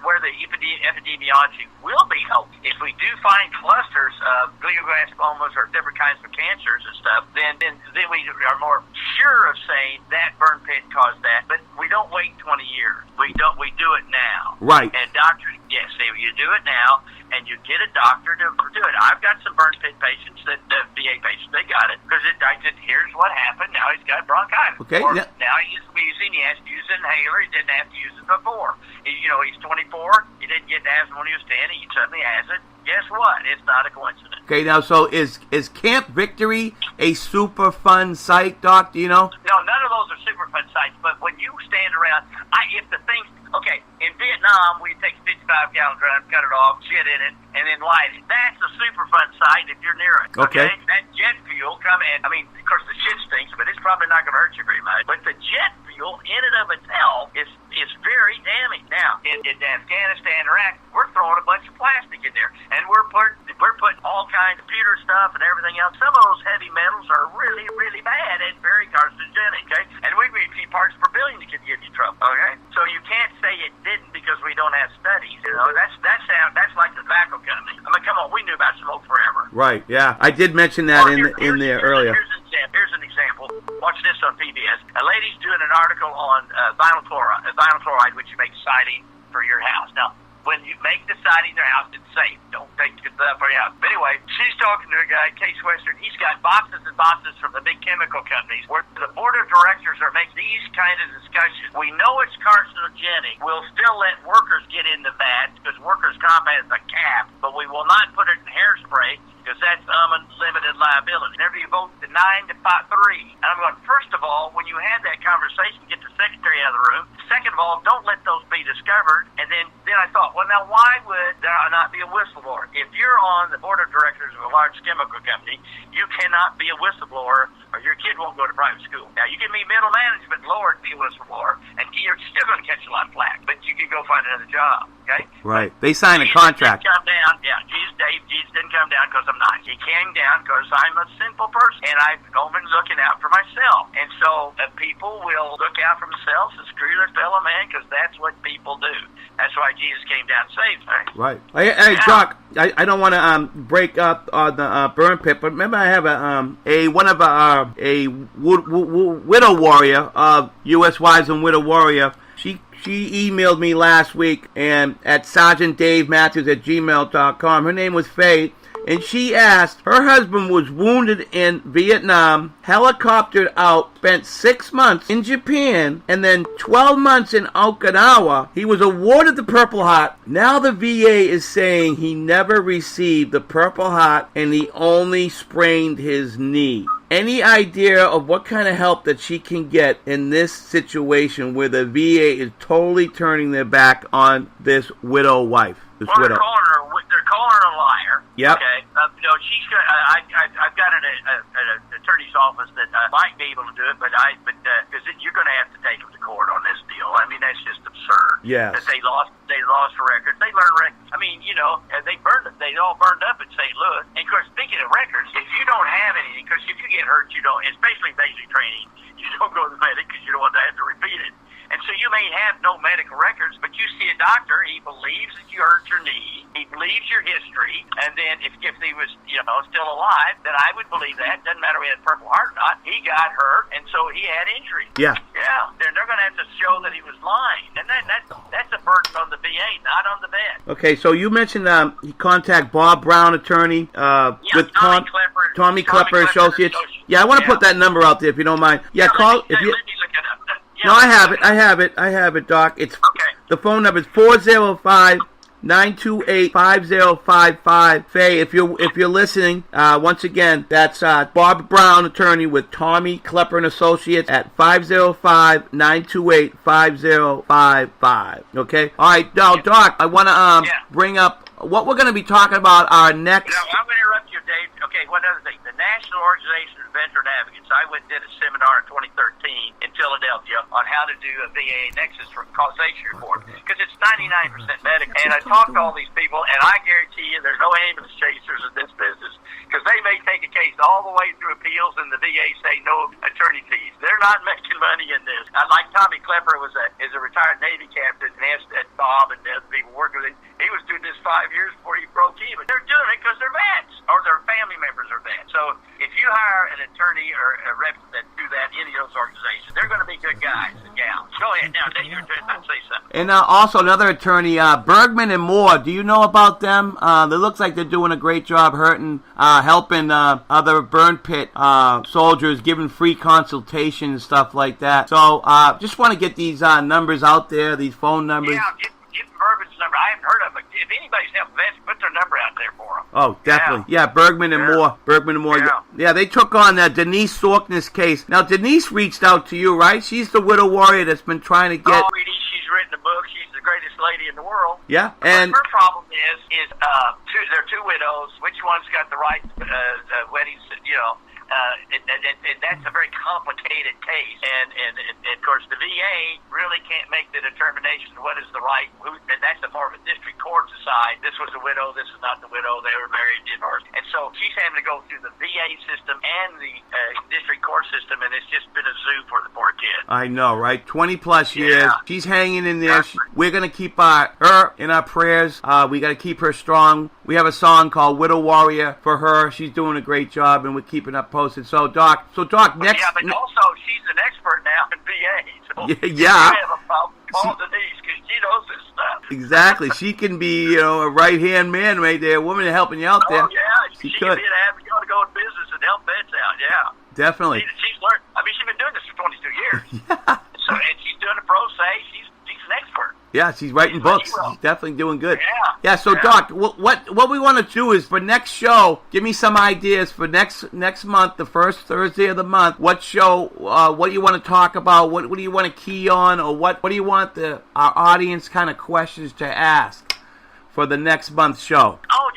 where the epidemiology will be helpful, if we do find clusters of glioblastomas or different kinds of cancers and stuff, then we are more sure of saying that burn pit caused that. But we don't wait 20 years. We do it now. Right. And doctors, yes, you do it now, and you get a doctor to do it. I've got some burn pit patients, VA patients, they got it because I said, here's what happened. Now he's got bronchitis. Okay. Or now he's wheezing. He has to use an inhaler. He didn't have to use it before. He's 24. He didn't get asthma when he was 10. He suddenly has it. Guess what? It's not a coincidence. Okay, now, so is Camp Victory a super fun site, Doc? Do you know? No, none of those are super fun sites. But when you stand around, if the things, okay, in Vietnam, we take a 55-gallon drum, cut it off, shit in it, and then light it. That's a super fun site if you're near it. Okay. That jet fuel of course, the shit stinks, but it's probably not going to hurt you very much. But the jet fuel, in and of itself, is very damning. Now, in Afghanistan, Iraq, we're throwing a bunch of plastic in there, and we're putting all kinds of computer stuff and everything else. Some of those heavy metals are really, really bad and very carcinogenic. Okay, and we see parts per billion that can give you trouble. Okay, so you can't say it didn't because we don't have studies. That's like the tobacco company. I mean, come on, we knew about smoke forever. Right. Yeah, I did mention that in there earlier. Here's an example. Watch this on PBS. A lady's doing an article on vinyl chloride, which you make siding for your house. Now, when you make the siding in your house, it's safe. Don't take the stuff for your house. But anyway, she's talking to a guy, Case Western. He's got boxes and boxes from the big chemical companies where the board of directors are making these kind of discussions. We know it's carcinogenic. We'll still let workers get in the vat because workers' comp has a cap, but we will not put it in hairspray because that's unlimited liability. Whenever you vote the 9-3, and I'm going, first of all, when you have that conversation, get the secretary out of the room. Second of all, don't let those be discovered. And then I thought, well, now why would there not be a whistleblower? If you're on the board of directors of a large chemical company, you cannot be a whistleblower or your kid won't go to private school. Now, you can be middle management lower to be a whistleblower, and you're still going to catch a lot of flack, but you can go find another job, okay? Right. They sign a contract. Jesus didn't come down because I'm nice. He came down because I'm a simple person, and I've been looking out for myself. And so people will look out for themselves and screw their fellow man because that's what people do. That's why Jesus came down to save me. Right. Hey, Doc, I don't want to break up the burn pit, but remember I have a widow warrior of U.S. Wives and Widow Warrior. She emailed me last week and at sergeantdavematthews@gmail.com. Her name was Faye. And she asked, her husband was wounded in Vietnam, helicoptered out, spent 6 months in Japan, and then 12 months in Okinawa. He was awarded the Purple Heart. Now the VA is saying he never received the Purple Heart and he only sprained his knee. Any idea of what kind of help that she can get in this situation where the VA is totally turning their back on this widow wife? They're calling her a liar. Yep. Okay. She's got. I've got an attorney's office that might be able to do it, but because you're going to have to take them to court on this. Yes. That they lost records. They learned records. I mean, you know, they burned it. They all burned up in St. Louis. And of course, speaking of records, if you don't have anything, because if you get hurt, you don't, especially basic training, you don't go to the medic because you don't want to have to repeat it. And so you may have no medical records, but you see a doctor, he believes that you hurt your knee, he believes your history, and then if he was, you know, still alive, then I would believe that. Doesn't matter if he had Purple Heart or not. He got hurt, and so he had injuries. Yeah. Yeah. They're going to have to show that he was lying. And that's a burden on the VA, not on the vet. Okay, so you mentioned you contact Bob Brown, attorney, with Tommy Klepper Associates. Yeah, I want to put that number out there if you don't mind. Yeah, call if you. Let me look it up. No, I have it, Doc. It's the phone number is 405-928-5055. Faye, if you're listening, once again, that's Bob Brown, attorney with Tommy Klepper and Associates at 505-928-5055. Okay. All right, now, Doc, I want to bring up what we're going to be talking about our next. Now, I'm going to interrupt you, Dave. Okay, one other thing. The National Organization of Veteran Advocates, I went and did a seminar in 2013 in Philadelphia on how to do a VA Nexus for causation report, because it's 99% medical. And I talked to all these people, and I guarantee you there's no ambulance chasers in this business, because they may take a case all the way through appeals, and the VA say no attorney fees. They're not making money in this. Like Tommy Klepper is a retired Navy captain, and asked Bob and the other people working with him. He was doing this 5 years before he broke even. They're doing it because they're vets, or their family members are vets. So if you hire an attorney or a rep that do that in any of those organizations, they're going to be good guys and gals. Go ahead now, Dave. You're trying to say something. And also another attorney, Bergman and Moore. Do you know about them? It looks like they're doing a great job helping other burn pit soldiers, giving free consultation and stuff like that. So just want to get these numbers out there, these phone numbers. Yeah, give Bergman's number. I haven't heard of it. If anybody's helped vets, put their number out there for them. Oh, definitely. Yeah, Bergman and Moore. Yeah, they took on Denise Sorkness case. Now, Denise reached out to you, right? She's the widow warrior that's been trying to get... She's written a book. She's the greatest lady in the world. Yeah, and... But her problem is there are two widows. Which one's got the right weddings, you know... and that's a very complicated case, and of course the VA really can't make the determination what is the right, and that's the more of a district court decide. This was a widow, this is not the widow, they were married, divorced, and so she's having to go through the VA system and the district court system, and it's just been a zoo for the poor kid. I know, right? 20 plus years. She's hanging in there. We're gonna keep her in our prayers. We got to keep her strong. We have a song called "Widow Warrior" for her. She's doing a great job, and we're keeping up posted. So Doc, next. Yeah, but also she's an expert now in VA. So yeah. If you have a problem, call Denise, because she knows this stuff. Exactly. She can be, a right-hand man right there, a woman helping you out there. Oh, yeah. She could be an advocate. You ought to go in business and help vets out, yeah. Definitely. She's learned. I mean, she's been doing this for 22 years. So, and she's doing a pro se. She's an expert. Yeah, she's writing books. She's definitely doing good. Yeah. So, Doc, what we want to do is for next show, give me some ideas for next month, the first Thursday of the month. What show? What do you want to talk about? What do you want to key on, or what do you want our audience kind of questions to ask for the next month's show? Oh,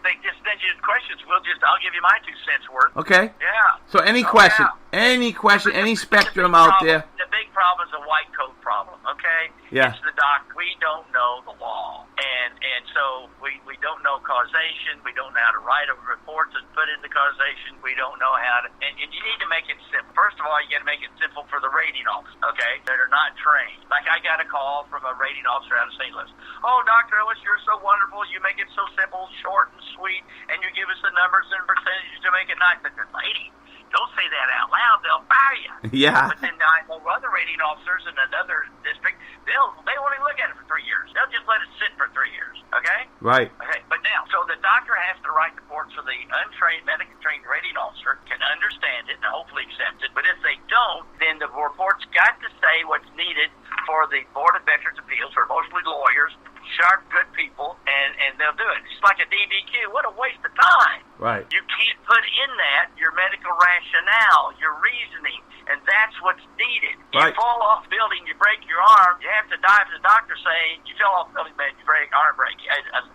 they just send you questions. I'll give you my 2 cents worth. Okay. Yeah. So any question, any spectrum out there. The big problem is a white coat problem. Okay. Yeah. It's the doc. We don't know the law, and so we don't know causation. We don't know how to write a report to put into causation. We don't know how to, and you need to make it simple. First of all, you got to make it simple for the rating officer, okay, that are not trained. Like I got a call from a rating officer out of St. Louis. Oh, Dr. Ellis, you're so wonderful. You make it so simple, short, and sweet, and you give us the numbers and percentages to make it nice. But the lady, don't say that out loud. They'll fire you. Yeah. But then I know other rating officers in another district, they won't even look at it for 3 years. They'll just let it sit for 3 years. Okay? Right. Okay. But now, so the doctor has to write reports so the untrained, medically trained rating officer can understand it and hopefully accept it. But if they don't, then the report's got to say what's needed for the Board of Veterans Appeals, who are mostly lawyers, sharp, good people, and they'll do it. It's like a DBQ. What a waste of time. Right. You can't put in that your medical rationale, your reasoning, and that's what's needed. Right. You fall off the building, you break your arm, you have to dive to the doctor saying, you fell off the building, man, you break arm break.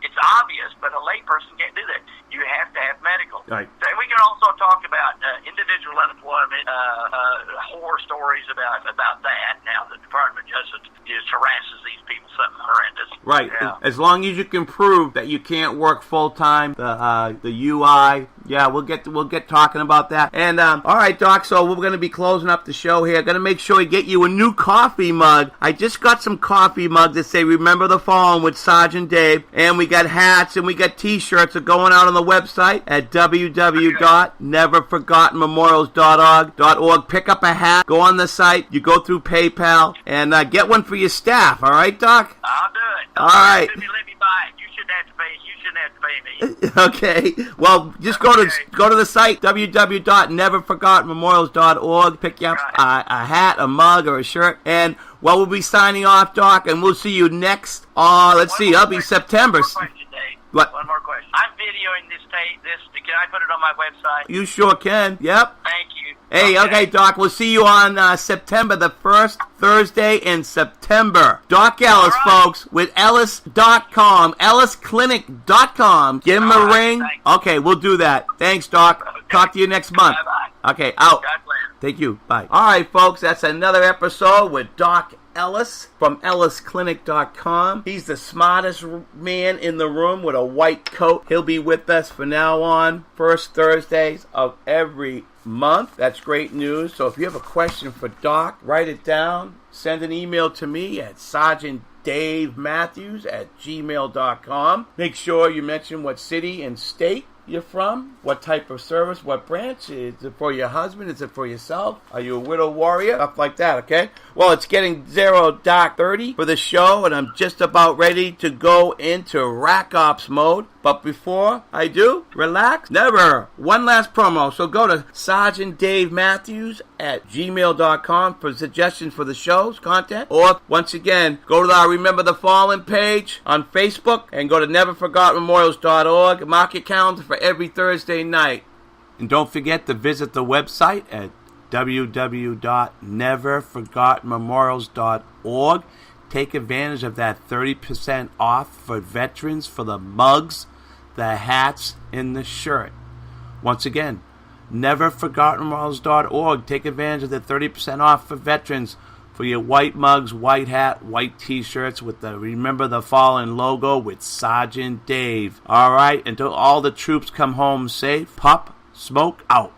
It's obvious, but a layperson can't do that. You have to have medical. Right. So we can also talk about individual unemployment, horror stories about that. Now the Department of Justice just harasses these people something horrendous. Right. Yeah. As long as you can prove that you can't work full time, the UI. Yeah, we'll get talking about that. And all right, Doc. So we're going to be closing up the show here. Going to make sure we get you a new coffee mug. I just got some coffee mugs that say "Remember the Fallen" with Sergeant Dave, and we got hats and we got T-shirts that are going out on the website at www.neverforgottenmemorials.org. Pick up a hat. Go on the site. You go through PayPal and get one for your staff. All right, Doc. I'll do it. All right. Let me buy it. You shouldn't have to pay me. Okay. Well, just go to the site www.neverforgottenmemorials.org. Pick you up a hat, a mug, or a shirt. And we'll be signing off, Doc, and we'll see you next. That'll be September. One more question, Dave. What? One more question. I'm videoing this tape. Can I put it on my website? You sure can. Yep. Thank you. Hey, okay, Doc. We'll see you on September the 1st, Thursday in September. Doc Ellis, folks, with Ellis.com, EllisClinic.com. Give him a ring. Thanks. Okay, we'll do that. Thanks, Doc. Okay. Talk to you next month. Bye-bye. Okay, out. God bless. Thank you. Bye. All right, folks, that's another episode with Doc Ellis from EllisClinic.com. He's the smartest man in the room with a white coat. He'll be with us from now on, first Thursdays of every month. That's great news. So if you have a question for Doc, write it down. Send an email to me at sergeantdavematthews@gmail.com. Make sure you mention what city and state you're from, what type of service, what branch. Is it for your husband? Is it for yourself? Are you a widow warrior? Stuff like that, okay? Well, it's getting 0:30 for the show, and I'm just about ready to go into rack ops mode. But before I do, relax. Never. One last promo. So go to sergeantdavematthews@gmail.com for suggestions for the show's content. Or, once again, go to our Remember the Fallen page on Facebook and go to neverforgottenmemorials.org. Mark your calendar for every Thursday night. And don't forget to visit the website at www.neverforgottenmemorials.org. Take advantage of that 30% off for veterans for the mugs, the hats, and the shirt. Once again, neverforgottenmemorials.org. Take advantage of the 30% off for veterans for your white mugs, white hat, white T-shirts with the Remember the Fallen logo with Sergeant Dave. All right, until all the troops come home safe, Pop Smoke out.